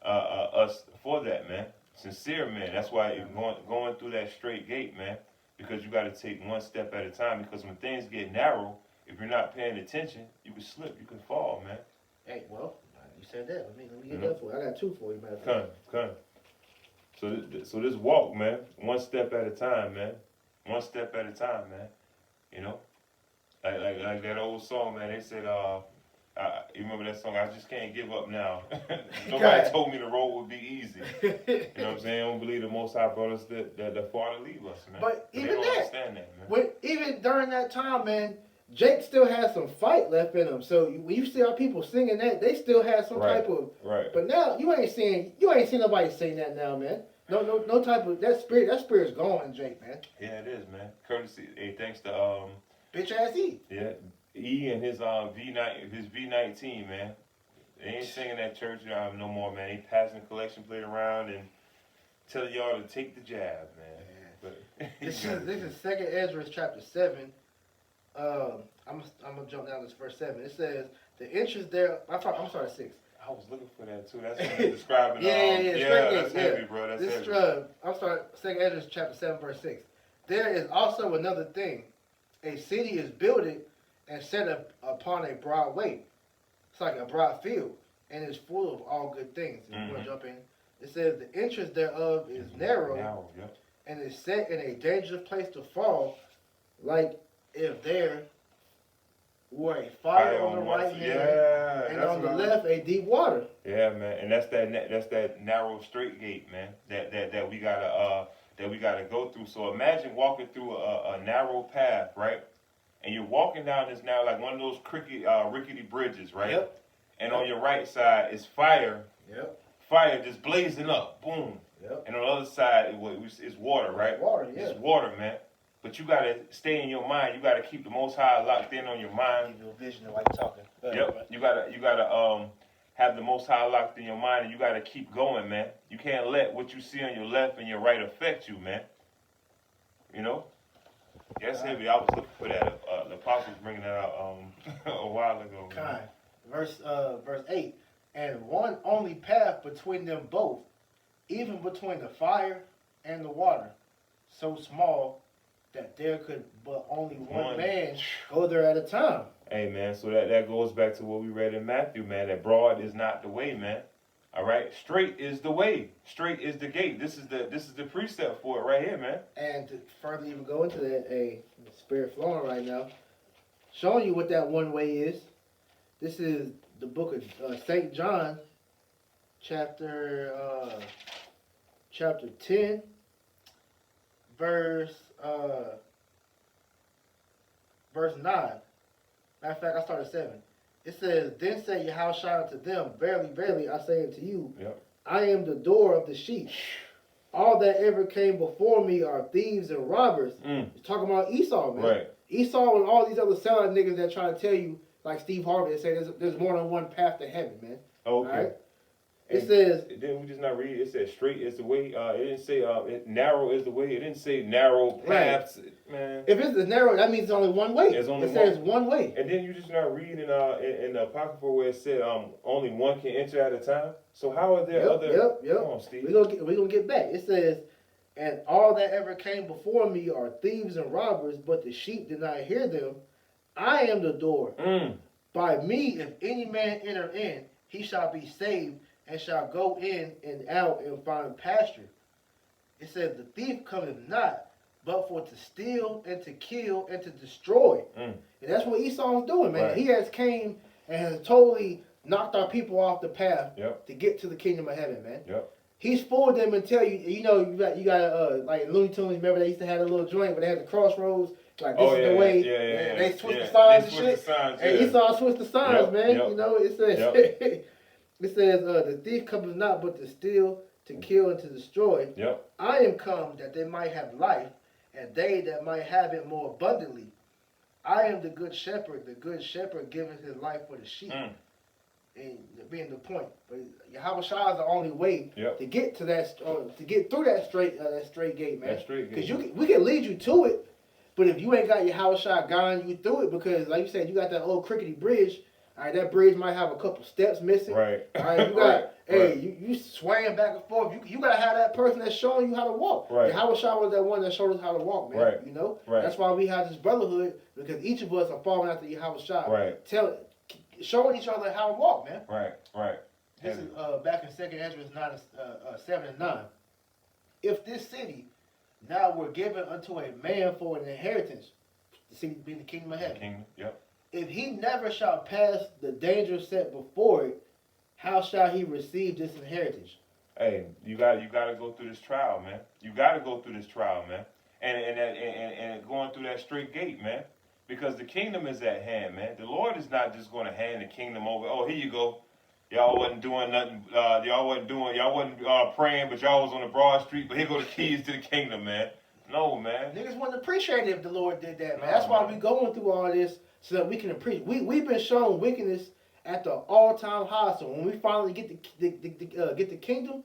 us for that, man. Sincere men. That's why you're going through that straight gate, man. Because you got to take one step at a time. Because when things get narrow, if you're not paying attention, you can slip, you can fall, man. Hey, well, you said that. Let me get that for you. I got two for you, man. Come. So this walk, man. One step at a time, man. One step at a time, man. You know, like that old song, man. They said, you remember that song? I just can't give up now. Nobody told me the road would be easy. You know what I'm saying? I don't believe the Most High brought us that far to leave us, man. But even they don't understand that, man. Even during that time, man, Jake still has some fight left in him. So when you see our people singing that, they still have some type of. Right. But now you ain't seen nobody sing that now, man. No type of that spirit's gone, Jake, man. Yeah, it is, man. Courtesy. Hey, thanks to bitch ass E. Yeah. E and his V19, man. They ain't singing at church no more, man. They passing the collection plate around and telling y'all to take the jab, man. But this is 2nd Ezra chapter 7. I'm gonna jump down to verse 7. It says the interest there. I'm sorry, 6. I was looking for that too. That's what I'm describing. That's heavy, bro. That's heavy. I'm sorry, 2nd Ezra chapter 7 verse 6. There is also another thing. A city is builded and set up upon a broad way. It's like a broad field, and it's full of all good things. If you want to jump in, it says the entrance thereof is narrow and is set in a dangerous place to fall, like if there were a fire on the right hand and on the left a deep water. Yeah, man, and that's that narrow straight gate, man. That we gotta go through. So imagine walking through a narrow path, right? And you're walking down this now like one of those rickety bridges, right? Yep. And on your right side is fire. Yep. Fire just blazing up, boom. Yep. And on the other side is water, right? Water, yeah. It's water, man. But you gotta stay in your mind. You gotta keep the Most High locked in on your mind. Give you a vision of what you're talking. Yep. You gotta have the Most High locked in your mind, and you gotta keep going, man. You can't let what you see on your left and your right affect you, man. You know. Yes, heavy. I was looking for that. The apostle was bringing that out a while ago. Verse 8. and one only path between them both, even between the fire and the water, so small that there could but only one man go there at a time. Hey, man, so that goes back to what we read in Matthew, man, that broad is not the way, man. All right, straight is the way, straight is the gate. This is the precept for it right here, man. And to further even go into that, the spirit flowing right now, showing you what that one way is. This is the book of St. John, chapter 10, verse 9. Matter of fact, I started at 7. It says, "Then said Yahushua unto them, Verily, verily, I say unto you, Yep. I am the door of the sheep. All that ever came before me are thieves and robbers." It's talking about Esau, man. Right. Esau and all these other sellout niggas that try to tell you, like Steve Harvey, that say there's more than one path to heaven, man. Okay. Right? It says, Didn't we just not read? It said straight is the way. It didn't say narrow is the way. It didn't say narrow paths, man. if it's narrow, that means it's only one way. There's only it says one way. And then you just not reading in the Apocrypha where it said only one can enter at a time. So how are there other? Yep. Come on, Steve. We're gonna get back. It says, "And all that ever came before me are thieves and robbers, but the sheep did not hear them. I am the door. By me, if any man enter in, he shall be saved, and shall go in and out and find pasture." It says, "The thief cometh not, but for to steal and to kill and to destroy." And that's what Esau's doing, man. Right. He has came and has totally knocked our people off the path Yep. to get to the kingdom of heaven, man. Yep. He's fooled them and tell you, you got like Looney Tunes. Remember they used to have a little joint where they had the crossroads, like this is the way. Yeah. They switch the signs and shit. The signs, and Esau switched the signs, man. Yep. You know, it says, it says, "The thief cometh not but to steal, to kill, and to destroy. Yep. I am come that they might have life, and they that might have it more abundantly. I am the good shepherd. The good shepherd giveth his life for the sheep." And being the point, but Yahweh Shah is the only way to get to that, to get through that straight gate, man. That straight gate. Because we can lead you to it, but if you ain't got Yahweh Shah guiding you through it, because like you said, you got that old crickety bridge. All right, that bridge might have a couple steps missing. Right. All right, you got you swaying back and forth. You gotta have that person that's showing you how to walk. Right. Yahweh Shah was that one that showed us how to walk, man. Right. You know. Right. That's why we have this brotherhood, because each of us are following after Yahweh Shah. Right. Showing each other how to walk, man. Right. This is back in 2nd Ezra 7 and 9. "If this city now were given unto a man for an inheritance," the city being the kingdom of heaven, "if he never shall pass the danger set before it, how shall he receive this inheritance?" Hey, you got to go through this trial, man. You got to go through this trial, man. And going through that straight gate, man. Because the kingdom is at hand, man. The Lord is not just going to hand the kingdom over. Oh, here you go. Y'all wasn't doing nothing. Y'all wasn't praying, but y'all was on the broad street. But here go the keys to the kingdom, man. No, man. Niggas wouldn't appreciate it if the Lord did that, man. No, That's why man. we going through all this, so that we can appreciate. We've been shown wickedness at the all-time high. So when we finally get the kingdom,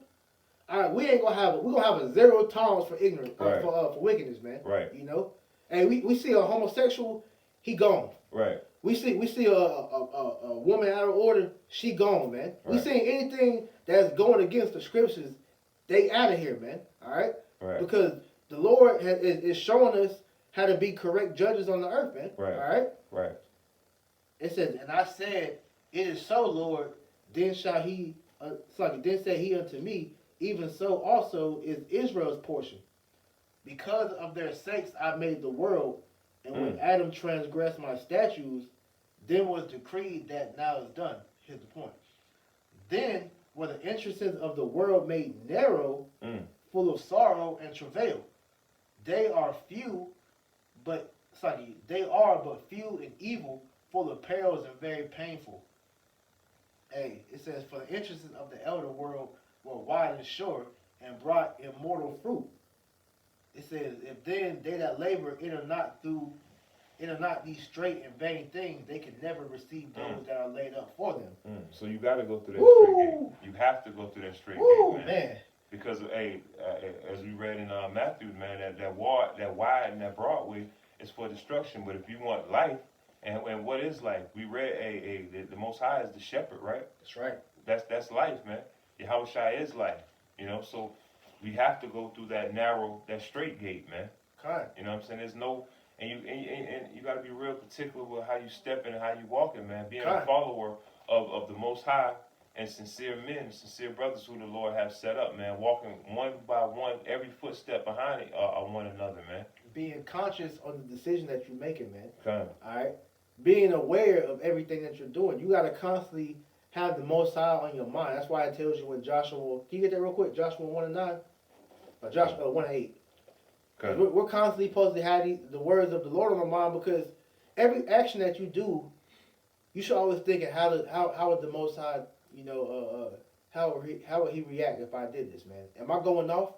all right, we're gonna have a zero tolerance for ignorance, for wickedness, man. Right. You know, and we see a homosexual, he gone. Right. We see a woman out of order, she gone, man. We see anything that's going against the scriptures, they out of here, man. All right. Right. Because the Lord is showing us how to be correct judges on the earth, man. Right. All right. Right. It says, "And I said, It is so, Lord. Then shall he. Then said he unto me, Even so also is Israel's portion. Because of their sakes I made the world, and when Adam transgressed my statutes, then was decreed that now is done." Here's the point. "Then were the entrances of the world made narrow, full of sorrow and travail. They are but few and evil, full of perils and very painful." Hey, it says, "For the entrances of the elder world were wide and short, and brought immortal fruit." It says, "If then they that labor enter not these straight and vain things, they can never receive those that are laid up for them." So you got to go through that straight gate. You have to go through that straight gate, man. Because as we read in Matthew, man, that wide and that broad way is for destruction. But if you want life, and what is life? We read the Most High is the shepherd, right? That's right. that's life, man. Yahweh Shai is life, you know. So we have to go through that narrow, that straight gate, man. Kind. You know what I'm saying? There's no, and you got to be real particular with how you step and how you walking, man. Being a follower of the Most High and sincere men, sincere brothers who the Lord have set up, man. Walking one by one, every footstep behind it, one another, man. Being conscious of the decision that you're making, man. Kind. All right. Being aware of everything that you're doing. You got to constantly have the Most High on your mind. That's why it tells you in Joshua. Can you get that real quick? Joshua 1:9, or Joshua 1:8. We're constantly supposed to have the words of the Lord on our mind, because every action that you do, you should always think of how would the Most High, how would he react if I did this, man? Am I going off?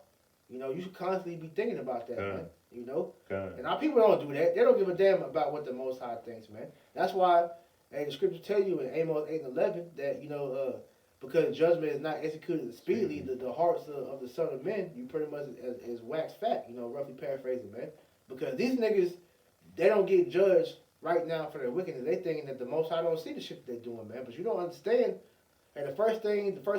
You know, you should constantly be thinking about that, man. You know? And our people don't do that. They don't give a damn about what the Most High thinks, man. That's why, the scriptures tell you in Amos 8:11 that, because judgment is not executed speedily, the hearts of the Son of Men, you pretty much is wax fat, roughly paraphrasing, man. Because these niggas, they don't get judged right now for their wickedness. They thinking that the Most High don't see the shit they're doing, man. But you don't understand. And the first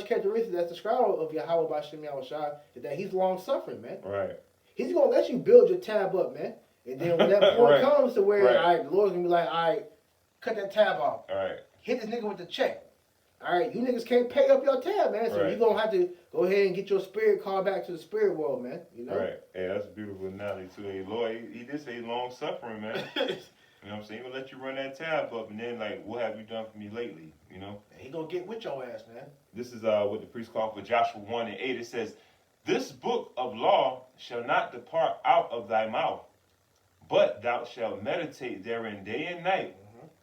characteristic that's described of Yahweh B'Shem Yahushua is that he's long suffering, man. Right. He's gonna let you build your tab up, man. And then when that point comes to where, all right, the Lord's gonna be like, all right, cut that tab off. All right. Hit this nigga with the check. All right, you niggas can't pay up your tab, man. So you're gonna have to go ahead and get your spirit called back to the spirit world, man. Right. Hey, that's a beautiful analogy too. Hey, Lord, he did say long suffering, man. You know what I'm saying? He gonna let you run that tab up, and then like, what have you done for me lately? You know? He gonna get with your ass, man. This is what the priest called for Joshua 1:8. It says, "This book of law shall not depart out of thy mouth, but thou shalt meditate therein day and night,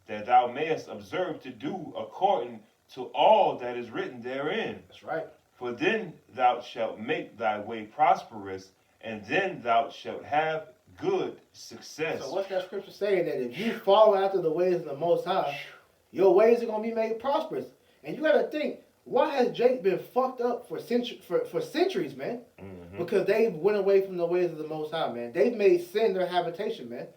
that thou mayest observe to do according to all that is written therein. That's right. For then thou shalt make thy way prosperous, and then thou shalt have good success." So what's that scripture saying? That if you follow after the ways of the Most High, your ways are gonna be made prosperous. And you gotta think, why has Jake been fucked up for centuries, man? Because they went away from the ways of the Most High, man. They've made sin their habitation, man.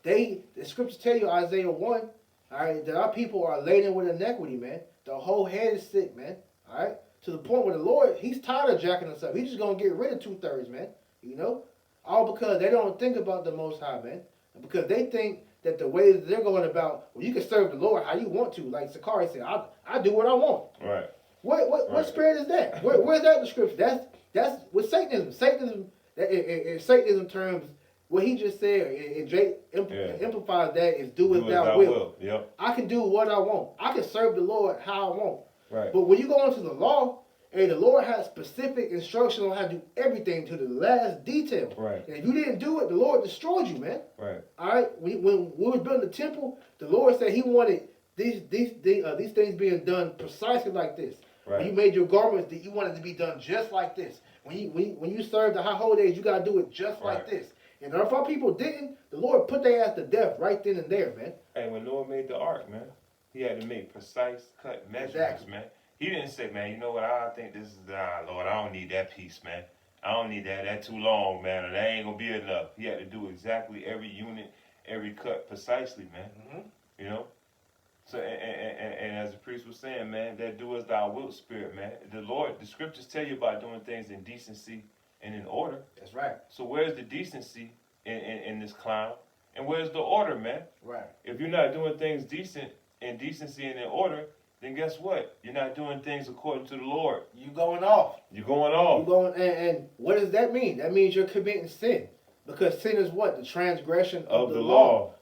The scriptures tell you, Isaiah 1, all right, that our people are laden with iniquity, man. The whole head is sick, man. All right, to the point where the Lord, he's tired of jacking us up. He's just gonna get rid of 2/3, man. All because they don't think about the Most High, man. Because they think that the way that they're going about, well, you can serve the Lord how you want to. Like Sakari said, I do what I want. Right. What spirit is that? Where's that in the scripture? That's with Satanism. In Satanism terms, what he just said, and Jake amplifies that, is do as thou wilt. Yep. I can do what I want. I can serve the Lord how I want. Right. But when you go into the law, the Lord has specific instructions on how to do everything to the last detail. Right. And if you didn't do it, the Lord destroyed you, man. Right. All right. When we were building the temple, the Lord said He wanted these things being done precisely like this. Right. When you made your garments, that you wanted to be done just like this. When you serve the high holy days, you gotta do it just like this. And if our people didn't, the Lord put their ass to death right then and there, man. Hey, when Noah made the ark, man, he had to make precise cut measurements, man. He didn't say, man, you know what, I think this is, Lord, I don't need that piece, man. I don't need that. That's too long, man, or that ain't going to be enough. He had to do exactly every unit, every cut precisely, man. You know? So, and as the priest was saying, man, that do as thou wilt spirit, man. The scriptures tell you about doing things in decency and in order. That's right. So where's the decency in this clown? And where's the order, man? Right. If you're not doing things in decency and in order, then guess what? You're not doing things according to the Lord. You going off. You're going off. You going, and what does that mean? That means you're committing sin. Because sin is what? The transgression of the law.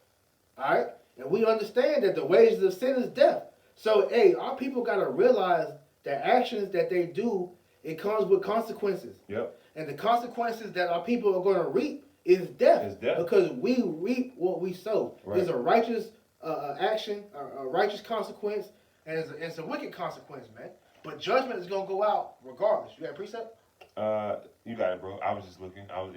All right? And we understand that the wages of sin is death. So, our people got to realize that actions that they do, it comes with consequences. Yep. And the consequences that our people are going to reap is death. It's death. Because we reap what we sow. Right. There's a righteous action, a righteous consequence, and it's a wicked consequence, man. But judgment is going to go out regardless. You got a precept? You got it, bro. I was just looking.